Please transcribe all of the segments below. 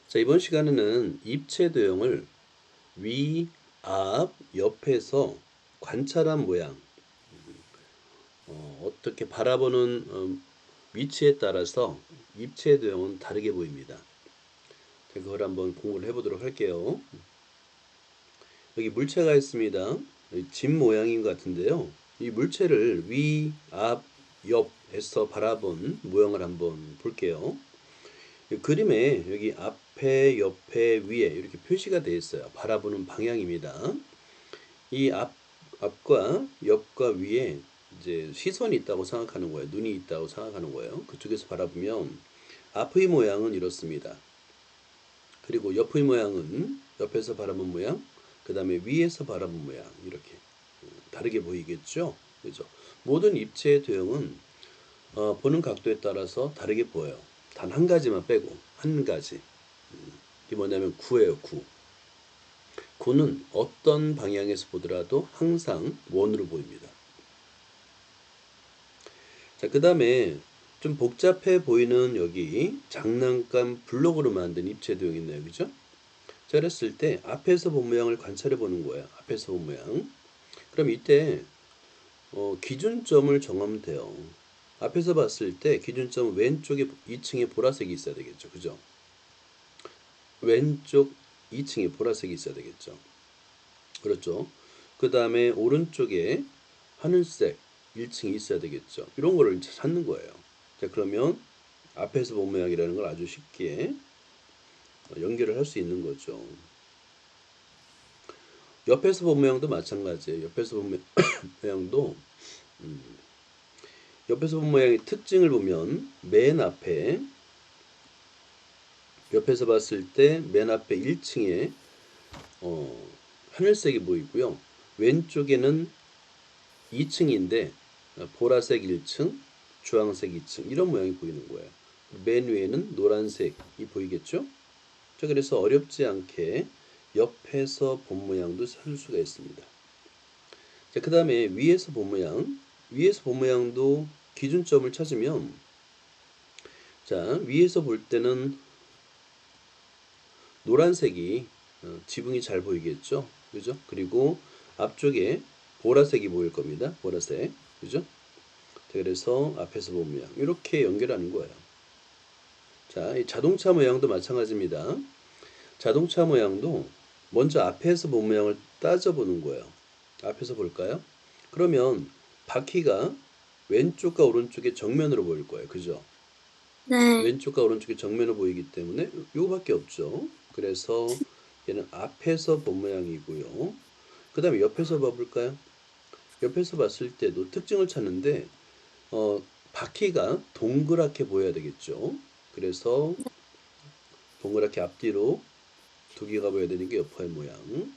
자, 이번 시간에는 입체 도형을 위, 앞, 옆에서 관찰한 모양, 어떻게 바라보는 위치에 따라서 입체 도형은 다르게 보입니다. 자, 그걸 한번 공부를 해보도록 할게요. 여기 물체가 있습니다. 집 모양인 것 같은데요. 이 물체를 위, 앞, 옆에서 바라본 모양을 한번 볼게요. 이 그림에 여기 앞에, 옆에, 위에 이렇게 표시가 되어 있어요. 바라보는 방향입니다. 이 앞과 옆과 위에 이제 시선이 있다고 생각하는 거예요. 눈이 있다고 생각하는 거예요. 그쪽에서 바라보면 앞의 모양은 이렇습니다. 그리고 옆의 모양은 옆에서 바라본 모양, 그 다음에 위에서 바라본 모양 이렇게 다르게 보이겠죠. 그죠? 모든 입체의 도형은 보는 각도에 따라서 다르게 보여요. 단 한 가지만 빼고 한 가지. 이게 뭐냐면 구예요. 구. 구는 어떤 방향에서 보더라도 항상 원으로 보입니다. 자, 그 다음에 좀 복잡해 보이는 여기 장난감 블록으로 만든 입체 도형이 있네요. 그죠? 자, 그랬을 때 앞에서 본 모양을 관찰해 보는 거예요. 앞에서 본 모양. 그럼 이때 기준점을 정하면 돼요. 앞에서 봤을 때 기준점 왼쪽에 2층에 보라색이 있어야 되겠죠. 그죠? 왼쪽 2층에 보라색이 있어야 되겠죠. 그렇죠. 그 다음에 오른쪽에 하늘색 1층이 있어야 되겠죠. 이런 거를 이제 찾는 거예요. 자, 그러면 앞에서 본 모양이라는 걸 아주 쉽게 연결을 할 수 있는 거죠. 옆에서 본 모양도 마찬가지예요. 옆에서 본 모양도 옆에서 본 모양의 특징을 보면 맨 앞에 옆에서 봤을 때 맨 앞에 1층에 하늘색이 보이고요. 왼쪽에는 2층인데 보라색 1층, 주황색 2층 이런 모양이 보이는 거예요. 맨 위에는 노란색이 보이겠죠? 자, 그래서 어렵지 않게 옆에서 본 모양도 찾을 수가 있습니다. 자, 그 다음에 위에서 본 모양, 위에서 본 모양도 기준점을 찾으면 자, 위에서 볼 때는 노란색이 지붕이 잘 보이겠죠? 그죠? 그리고 앞쪽에 보라색이 보일 겁니다. 보라색. 그죠? 그래서 앞에서 본 모양 이렇게 연결하는 거예요. 자, 이 자동차 모양도 마찬가지입니다. 자동차 모양도 먼저 앞에서 본 모양을 따져보는 거예요. 앞에서 볼까요? 그러면 바퀴가 왼쪽과 오른쪽에 정면으로 보일 거예요. 그죠? 네. 왼쪽과 오른쪽이 정면으로 보이기 때문에 요거밖에 없죠. 그래서 얘는 앞에서 본 모양이고요. 그 다음에 옆에서 봐볼까요? 옆에서 봤을 때도 특징을 찾는데 바퀴가 동그랗게 보여야 되겠죠. 그래서 동그랗게 앞뒤로 두 개가 보여야 되는 게 옆의 모양.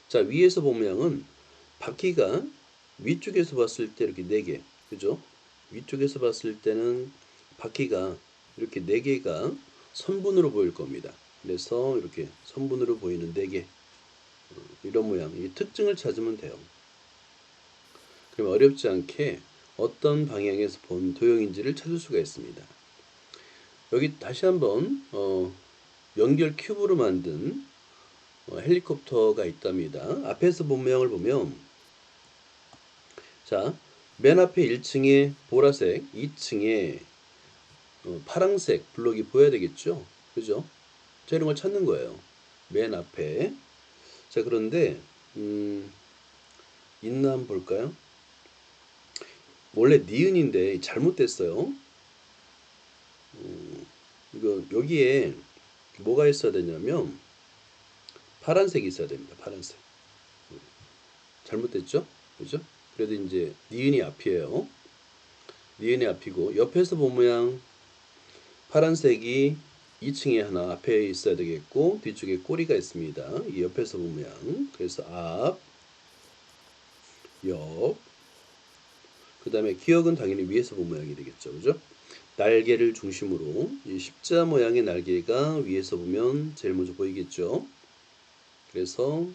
자, 위에서 본 모양은 바퀴가 위쪽에서 봤을 때 이렇게 네 개, 그죠? 위쪽에서 봤을 때는 바퀴가 이렇게 네 개가 선분으로 보일 겁니다. 그래서 이렇게 선분으로 보이는 네 개, 이런 모양, 이 특징을 찾으면 돼요. 그럼 어렵지 않게 어떤 방향에서 본 도형인지를 찾을 수가 있습니다. 여기 다시 한번 연결 큐브로 만든 헬리콥터가 있답니다. 앞에서 본 모양을 보면 자, 맨 앞에 1층에 보라색, 2층에 파란색 블록이 보여야 되겠죠? 그죠? 자, 이런 걸 찾는 거예요. 맨 앞에. 자, 그런데 있나 한번 볼까요? 원래 니은인데 잘못됐어요. 이거 여기에 뭐가 있어야 되냐면 파란색이 있어야 됩니다. 파란색. 잘못됐죠? 그죠? 그래도 이제 니은이 앞이에요. 니은이 앞이고 옆에서 본 모양 파란색이 2층에 하나 앞에 있어야 되겠고 뒤쪽에 꼬리가 있습니다. 이 옆에서 본 모양. 그래서 앞, 옆. 그 다음에 기억은 당연히 위에서 본 모양이 되겠죠. 그죠? 날개를 중심으로 이 십자 모양의 날개가 위에서 보면 제일 먼저 보이겠죠. 그래서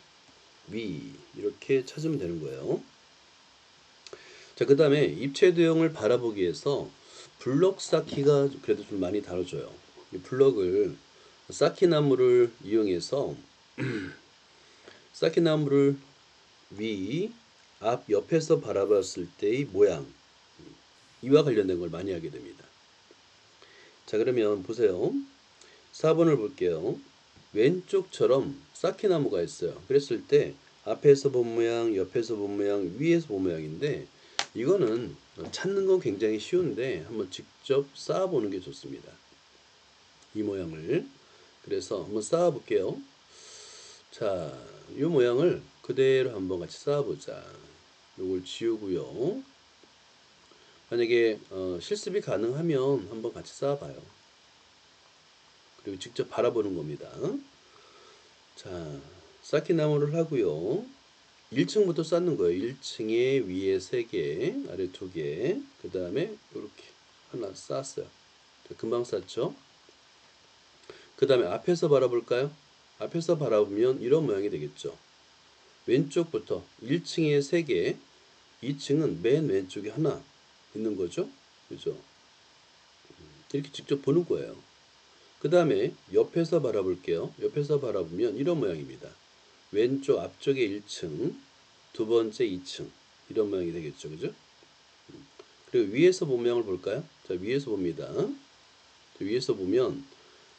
위 이렇게 찾으면 되는 거예요. 자, 그 다음에 입체 도형을 바라보기 위해서 블럭 쌓기가 그래도 좀 많이 다뤄져요. 이 블럭을 쌓기나무를 이용해서 쌓기나무를 위, 앞, 옆에서 바라봤을 때의 모양, 이와 관련된 걸 많이 하게 됩니다. 자, 그러면 보세요. 4번을 볼게요. 왼쪽처럼 쌓기나무가 있어요. 그랬을 때 앞에서 본 모양, 옆에서 본 모양, 위에서 본 모양인데 이거는 찾는 건 굉장히 쉬운데 한번 직접 쌓아보는 게 좋습니다. 이 모양을. 그래서 한번 쌓아볼게요. 자, 이 모양을 그대로 한번 같이 쌓아보자. 요걸 지우고요. 만약에 실습이 가능하면 한번 같이 쌓아봐요. 그리고 직접 바라보는 겁니다. 자, 쌓기 나무를 하고요. 1층부터 쌓는 거예요. 1층에 위에 3개, 아래 2개, 그 다음에 이렇게 하나 쌓았어요. 금방 쌓죠? 그 다음에 앞에서 바라볼까요? 앞에서 바라보면 이런 모양이 되겠죠. 왼쪽부터 1층에 3개, 2층은 맨 왼쪽에 하나 있는 거죠. 그죠? 이렇게 직접 보는 거예요. 그 다음에 옆에서 바라볼게요. 옆에서 바라보면 이런 모양입니다. 왼쪽 앞쪽에 1층, 두 번째 2층, 이런 모양이 되겠죠. 그죠? 그리고 위에서 본 모양을 볼까요? 자, 위에서 봅니다. 위에서 보면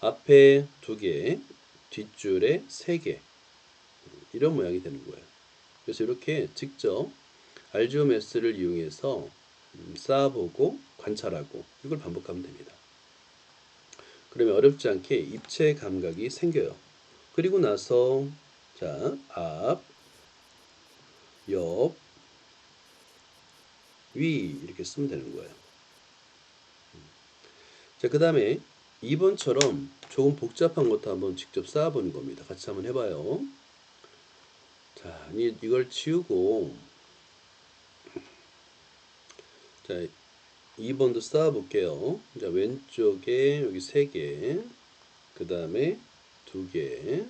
앞에 2개, 뒷줄에 3개, 이런 모양이 되는 거예요. 그래서 이렇게 직접 알지오매스를 이용해서 쌓아보고 관찰하고 이걸 반복하면 됩니다. 그러면 어렵지 않게 입체 감각이 생겨요. 그리고 나서 자, 앞, 옆, 위 이렇게 쓰면 되는 거예요. 자, 그 다음에 2번처럼 조금 복잡한 것도 한번 직접 쌓아보는 겁니다. 같이 한번 해봐요. 자, 이걸 치우고 자, 2번도 쌓아볼게요. 자, 왼쪽에 여기 3개, 그 다음에 2개,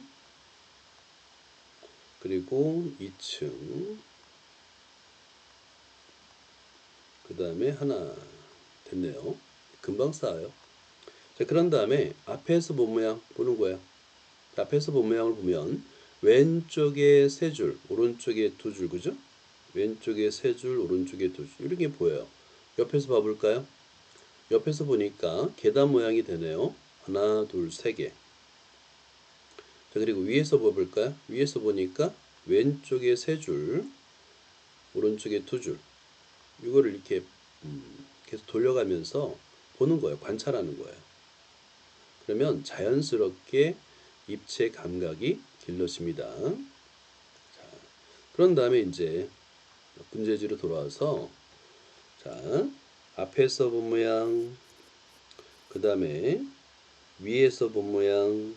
그리고 2층, 그 다음에 하나 됐네요. 금방 쌓아요. 자, 그런 다음에 앞에서 본 모양 보는 거예요. 자, 앞에서 본 모양을 보면 왼쪽에 3줄, 오른쪽에 2줄, 그죠? 왼쪽에 3줄, 오른쪽에 2줄 이렇게 보여요. 옆에서 봐볼까요? 옆에서 보니까 계단 모양이 되네요. 하나, 둘, 3개. 자, 그리고 위에서 봐볼까요? 위에서 보니까 왼쪽에 3줄, 오른쪽에 2줄. 이거를 이렇게 계속 돌려가면서 보는 거예요. 관찰하는 거예요. 그러면 자연스럽게 입체 감각이 길러집니다. 자, 그런 다음에 이제 문제지로 돌아와서 자, 앞에서 본 모양, 그 다음에 위에서 본 모양,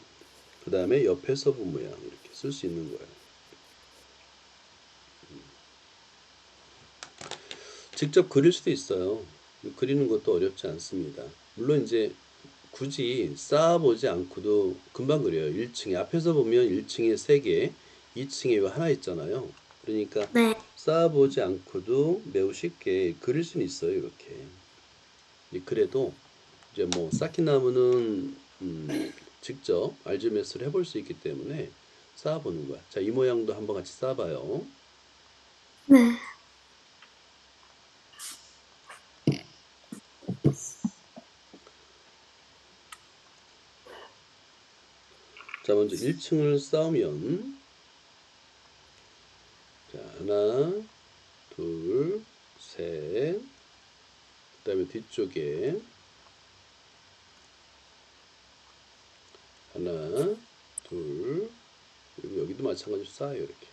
그 다음에 옆에서 본 모양 이렇게 쓸 수 있는 거예요. 직접 그릴 수도 있어요. 그리는 것도 어렵지 않습니다. 물론 이제 굳이 쌓아보지 않고도 금방 그려요. 1층에 앞에서 보면 1층에 3개, 2층에 하나 있잖아요. 그러니까 네. 쌓아보지 않고도 매우 쉽게 그릴 수는 있어요. 이렇게. 그래도 이제 뭐 쌓기나무는 직접 알지메스를 해볼 수 있기 때문에 쌓아보는 거야. 자, 이 모양도 한번 같이 쌓아봐요. 네. 자, 먼저 1층을 쌓으면 자, 하나, 둘, 셋, 그 다음에 뒤쪽에 하나, 둘, 그리고 여기도 마찬가지로 쌓아요. 이렇게.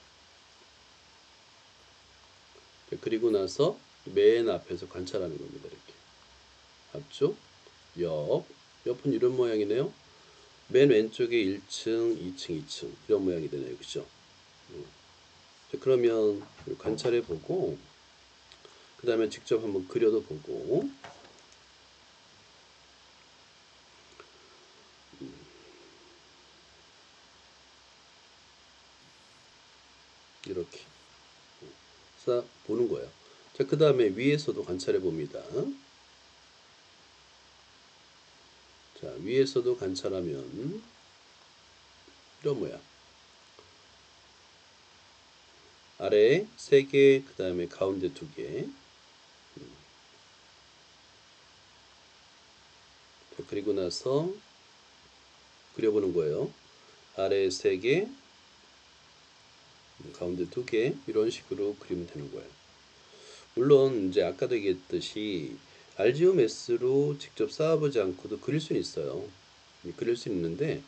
그리고 나서 맨 앞에서 관찰하는 겁니다. 이렇게. 앞쪽, 옆, 옆은 이런 모양이네요. 맨 왼쪽에 1층, 2층, 2층 이런 모양이 되네요. 그죠? 자, 그러면 관찰해 보고 그 다음에 직접 한번 그려도 보고 이렇게 싹 보는 거예요. 자, 그 다음에 위에서도 관찰해 봅니다. 자, 위에서도 관찰하면 이런 모양. 아래 3개, 그 다음에 가운데 2개. 그리고 나서 그려보는 거예요. 아래 3개, 가운데 2개, 이런 식으로 그리면 되는 거예요. 물론 이제 아까도 얘기했듯이 알지오메스로 직접 쌓아보지 않고도 그릴 수는 있어요. 그릴 수 있는데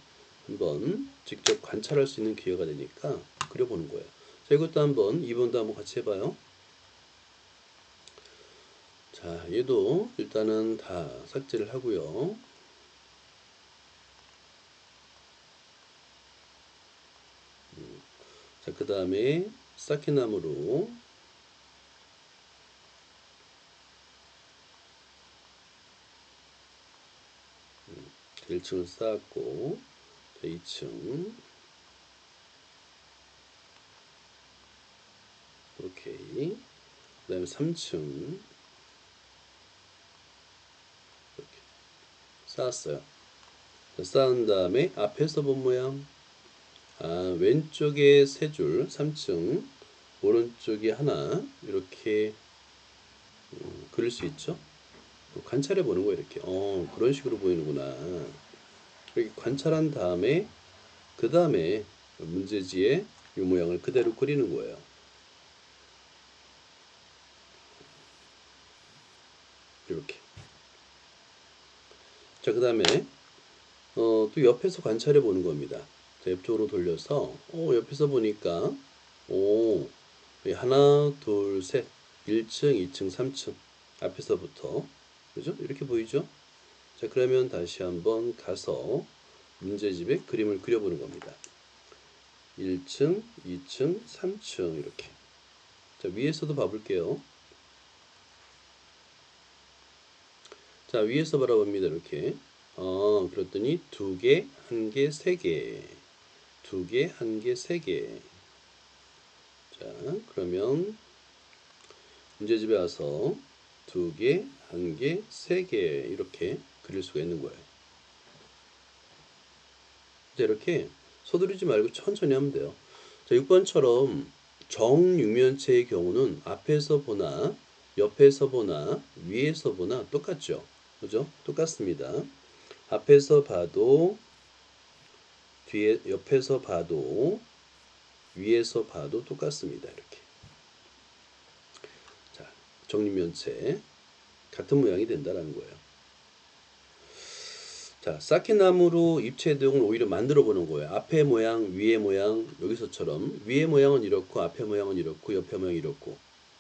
한번 직접 관찰할 수 있는 기회가 되니까 그려보는 거예요. 자, 이것도 한번 2번도 한번 같이 해봐요. 자, 얘도 일단은 다 삭제를 하고요. 자, 그 다음에 쌓기나무로 1층을 쌓았고, 자, 2층 오케이. 그 다음에 3층 이렇게 쌓았어요. 자, 쌓은 다음에 앞에서 본 모양, 왼쪽에 3줄 3층, 오른쪽에 하나, 이렇게 그릴 수 있죠. 관찰해 보는 거예요. 이렇게 그런 식으로 보이는구나. 이렇게 관찰한 다음에 그 다음에 문제지에 이 모양을 그대로 그리는 거예요. 이렇게. 자, 그 다음에 또 옆에서 관찰해 보는 겁니다. 자, 옆쪽으로 돌려서 옆에서 보니까 하나, 둘, 셋, 1층, 2층, 3층 앞에서부터 그죠? 이렇게 보이죠? 자, 그러면 다시 한번 가서 문제집에 그림을 그려보는 겁니다. 1층, 2층, 3층 이렇게. 자, 위에서도 봐볼게요. 자, 위에서 바라봅니다. 이렇게. 그랬더니 2개, 1개, 3개. 2개, 1개, 3개. 자, 그러면 문제집에 와서 2개, 1개, 3개 이렇게 그릴 수가 있는 거예요. 자, 이렇게 서두르지 말고 천천히 하면 돼요. 자, 6번처럼 정육면체의 경우는 앞에서 보나 옆에서 보나 위에서 보나 똑같죠. 그죠? 똑같습니다. 앞에서 봐도 뒤에 옆에서 봐도 위에서 봐도 똑같습니다. 이렇게. 자, 정육면체 같은 모양이 된다라는 거예요. 자, 쌓기나무로 입체 내용을 오히려 만들어 보는 거예요. 앞에 모양, 위에 모양, 여기서처럼 위에 모양은 이렇고 앞에 모양은 이렇고 옆에 모양이 이렇고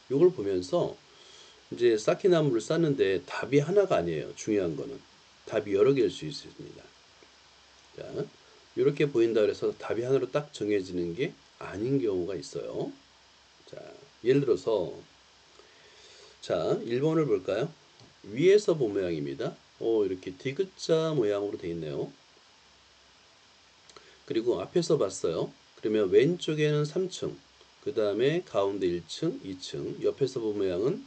이걸 보면서 이제 쌓기나무를 쌓는데 답이 하나가 아니에요. 중요한 거는 답이 여러 개일 수 있습니다. 자, 이렇게 보인다 그래서 답이 하나로 딱 정해지는 게 아닌 경우가 있어요. 자, 예를 들어서 자, 1번을 볼까요? 위에서 본 모양입니다. 이렇게 디귿자 모양으로 되어 있네요. 그리고 앞에서 봤어요. 그러면 왼쪽에는 3층, 그 다음에 가운데 1층, 2층, 옆에서 본 모양은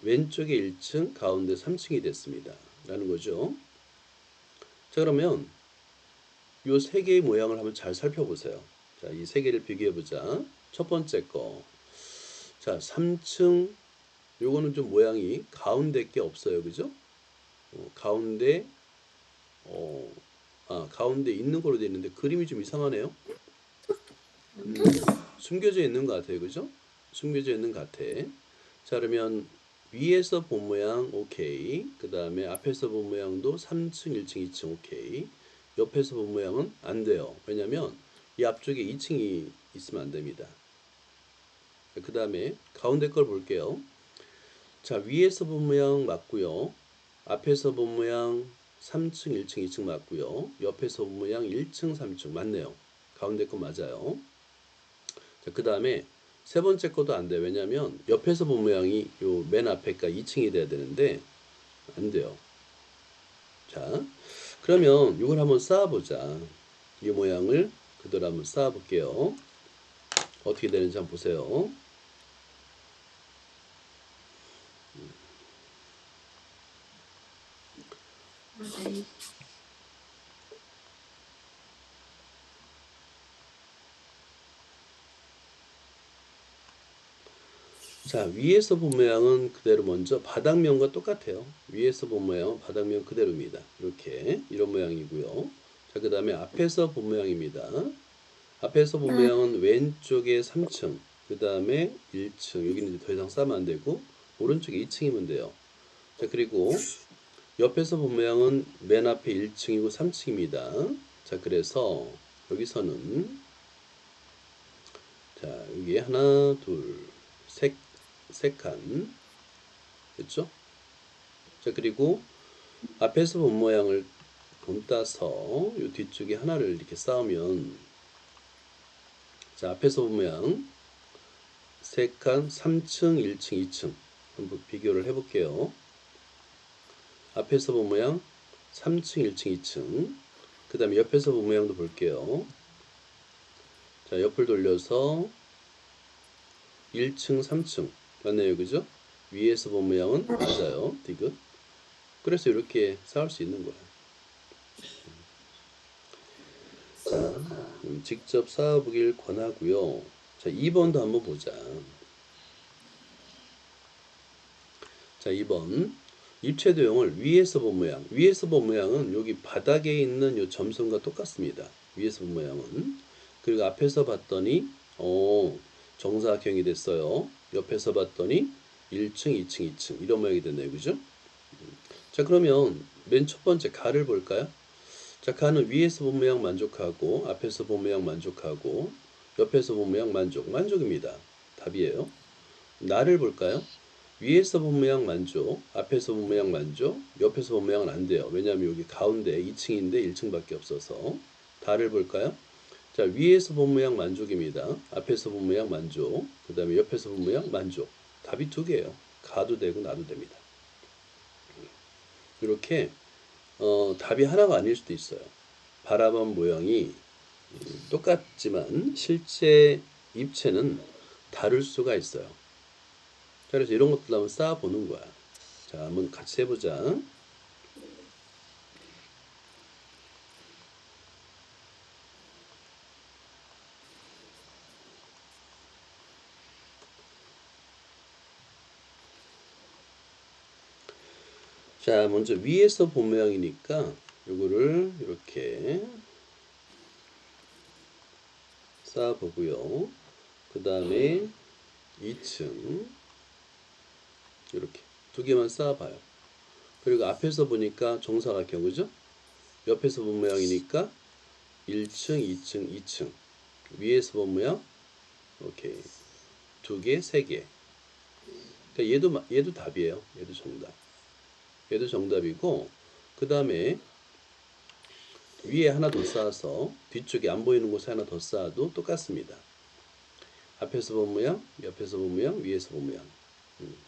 왼쪽에 1층, 가운데 3층이 됐습니다. 라는 거죠. 자, 그러면 이 세 개의 모양을 한번 잘 살펴보세요. 자, 이 세 개를 비교해 보자. 첫 번째 거. 자, 3층, 요거는 좀 모양이 가운데 게 없어요. 그죠? 가운데, 어, 가운데 있는 걸로 되어 있는데 그림이 좀 이상하네요. 숨겨져 있는 것 같아요. 그죠? 숨겨져 있는 것 같아. 자, 그러면 위에서 본 모양 오케이. 그 다음에 앞에서 본 모양도 3층, 1층, 2층 오케이. 옆에서 본 모양은 안 돼요. 왜냐면 이 앞쪽에 2층이 있으면 안 됩니다. 그 다음에 가운데 걸 볼게요. 자, 위에서 본 모양 맞고요. 앞에서 본 모양 3층, 1층, 2층 맞고요. 옆에서 본 모양 1층, 3층 맞네요. 가운데 거 맞아요. 자, 그 다음에 세 번째 것도 안 돼요. 왜냐면 옆에서 본 모양이 요 맨 앞에가 2층이 돼야 되는데 안 돼요. 자, 그러면 이걸 한번 쌓아보자. 이 모양을 그대로 한번 쌓아볼게요. 어떻게 되는지 한번 보세요. 네. 자, 위에서 본 모양은 그대로 먼저 바닥면과 똑같아요. 위에서 본 모양은 바닥면 그대로입니다. 이렇게 이런 모양이고요. 자, 그 다음에 앞에서 본 모양입니다. 앞에서 본 네. 모양은 왼쪽에 3층, 그 다음에 1층, 여기는 이제 더 이상 싸면 안 되고 오른쪽에 2층이면 돼요. 자, 그리고 옆에서 본 모양은 맨 앞에 1층이고 3층입니다. 자, 그래서 여기서는 자, 여기 하나, 둘, 세 칸, 그렇죠? 자, 그리고 앞에서 본 모양을 본따서 요 뒤쪽에 하나를 이렇게 쌓으면 자, 앞에서 본 모양 세 칸, 3층, 1층, 2층 한번 비교를 해볼게요. 앞에서 본 모양 3층, 1층, 2층. 그 다음에 옆에서 본 모양도 볼게요. 자, 옆을 돌려서 1층, 3층 맞나요, 그죠? 위에서 본 모양은 맞아요, 디귿. 그래서 이렇게 쌓을 수 있는 거예요. 자, 직접 쌓아보길 권하고요. 자, 2번도 한번 보자. 자, 2번. 입체도형을 위에서 본 모양. 위에서 본 모양은 여기 바닥에 있는 요 점선과 똑같습니다. 위에서 본 모양은. 그리고 앞에서 봤더니, 정사각형이 됐어요. 옆에서 봤더니 1층, 2층, 2층. 이런 모양이 됐네요. 그죠? 자, 그러면 맨 첫 번째 가를 볼까요? 자, 가는 위에서 본 모양 만족하고, 앞에서 본 모양 만족하고, 옆에서 본 모양 만족입니다. 답이에요. 나를 볼까요? 위에서 본 모양 만족, 앞에서 본 모양 만족, 옆에서 본 모양은 안 돼요. 왜냐하면 여기 가운데 2층인데 1층밖에 없어서. 다를 볼까요? 자, 위에서 본 모양 만족입니다. 앞에서 본 모양 만족, 그 다음에 옆에서 본 모양 만족. 답이 두 개예요. 가도 되고 나도 됩니다. 이렇게 답이 하나가 아닐 수도 있어요. 바라본 모양이 똑같지만 실제 입체는 다를 수가 있어요. 자, 그래서 이런 것들 한번 쌓아보는 거야. 자, 한번 같이 해보자. 자, 먼저 위에서 본 모양이니까 요거를 이렇게 쌓아보고요. 그 다음에 2층 이렇게 두 개만 쌓아봐요. 그리고 앞에서 보니까 정사각형, 그죠? 옆에서 본 모양이니까 1층, 2층, 2층. 위에서 본 모양, 오케이. 두 개, 세 개. 그러니까 얘도 답이에요. 얘도 정답. 얘도 정답이고, 그 다음에 위에 하나 더 쌓아서 뒤쪽에 안 보이는 곳에 하나 더 쌓아도 똑같습니다. 앞에서 본 모양, 옆에서 본 모양, 위에서 본 모양.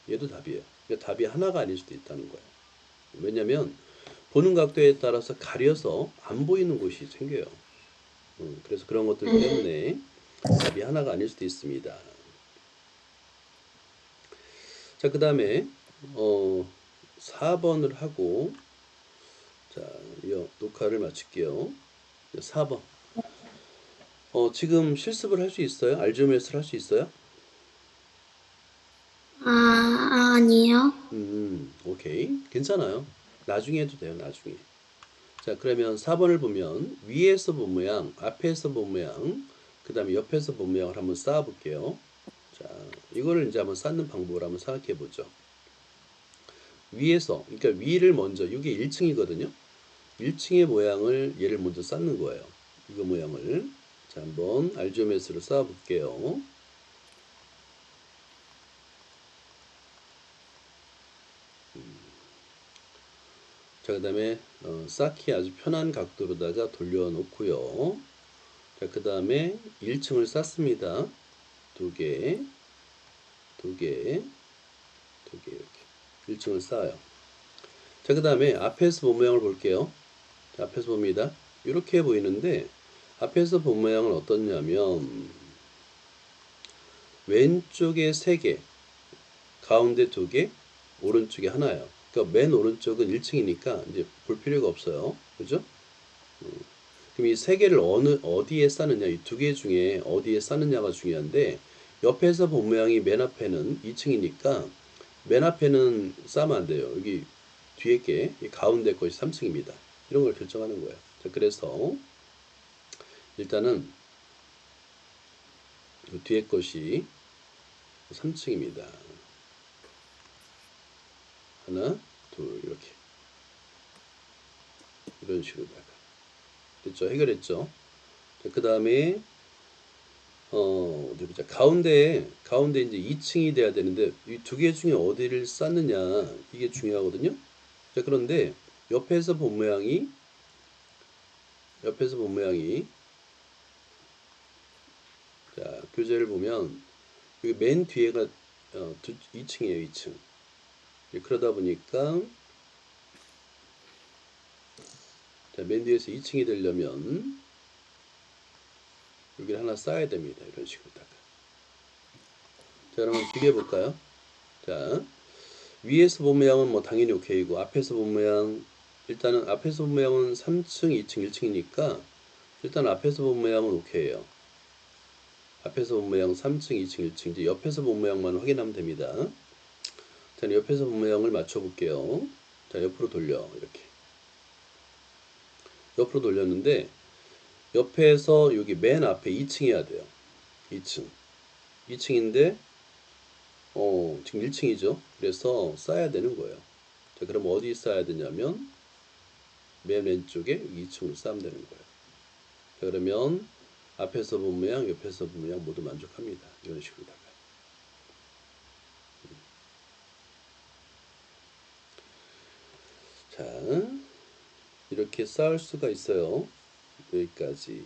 얘도 답이에요. 그러니까 답이 하나가 아닐 수도 있다는 거예요. 왜냐면 보는 각도에 따라서 가려서 안 보이는 곳이 생겨요. 그래서 그런 것들 때문에 답이 하나가 아닐 수도 있습니다. 자, 그 다음에 4번을 하고 자, 이 녹화를 마칠게요. 4번. 지금 실습을 할 수 있어요? 알조메스를 할 수 있어요? 아니요. 오케이. 괜찮아요. 나중에 해도 돼요, 나중에. 자, 그러면 4번을 보면 위에서 본 모양, 앞에서 본 모양, 그 다음에 옆에서 본 모양을 한번 쌓아 볼게요. 자, 이거를 이제 한번 쌓는 방법을 한번 생각해 보죠. 위에서, 그러니까 위를 먼저, 이게 1층이거든요. 1층의 모양을 얘를 먼저 쌓는 거예요. 이거 모양을. 자, 한번 알조메스로 쌓아 볼게요. 자, 그 다음에 쌓기 아주 편한 각도로다가 돌려놓고요. 자, 그 다음에 1층을 쌓습니다. 두 개, 두 개, 두 개 이렇게 1층을 쌓아요. 자, 그 다음에 앞에서 본 모양을 볼게요. 자, 앞에서 봅니다. 이렇게 보이는데 앞에서 본 모양은 어떻냐면 왼쪽에 3개, 가운데 2개, 오른쪽에 하나예요. 그러니까 맨 오른쪽은 1층이니까 이제 볼 필요가 없어요. 그죠? 그럼 이 3개를 어디에 쌓느냐, 이 2개 중에 어디에 쌓느냐가 중요한데 옆에서 본 모양이 맨 앞에는 2층이니까 맨 앞에는 쌓으면 안 돼요. 여기 뒤에 게 가운데 것이 3층입니다. 이런 걸 결정하는 거예요. 자, 그래서 일단은 그 뒤에 것이 3층입니다. 하나, 둘, 이렇게. 이런 식으로다가. 됐죠? 해결했죠? 그 다음에, 어디 보자. 가운데 이제 2층이 돼야 되는데, 이 두 개 중에 어디를 쌓느냐, 이게 중요하거든요? 자, 그런데, 옆에서 본 모양이, 옆에서 본 모양이, 자, 교재를 보면, 여기 맨 뒤에가 2층이에요, 2층. 그러다 보니까, 자, 맨 뒤에서 2층이 되려면, 여기를 하나 쌓아야 됩니다. 이런 식으로다가. 자, 그러면 비교해 볼까요? 자, 위에서 본 모양은 뭐 당연히 오케이고, 앞에서 본 모양, 일단은 앞에서 본 모양은 3층, 2층, 1층이니까, 일단 앞에서 본 모양은 오케이예요. 앞에서 본 모양 3층, 2층, 1층. 이제 옆에서 본 모양만 확인하면 됩니다. 자, 옆에서 본 모양을 맞춰 볼게요. 자, 옆으로 돌려. 이렇게. 옆으로 돌렸는데, 옆에서 여기 맨 앞에 2층이어야 돼요. 2층. 2층인데, 지금 1층이죠. 그래서 쌓아야 되는 거예요. 자, 그럼 어디 쌓아야 되냐면, 맨 왼쪽에 2층을 쌓으면 되는 거예요. 자, 그러면 앞에서 본 모양, 옆에서 본 모양 모두 만족합니다. 이런 식으로다가. 자, 이렇게 쌓을 수가 있어요. 여기까지.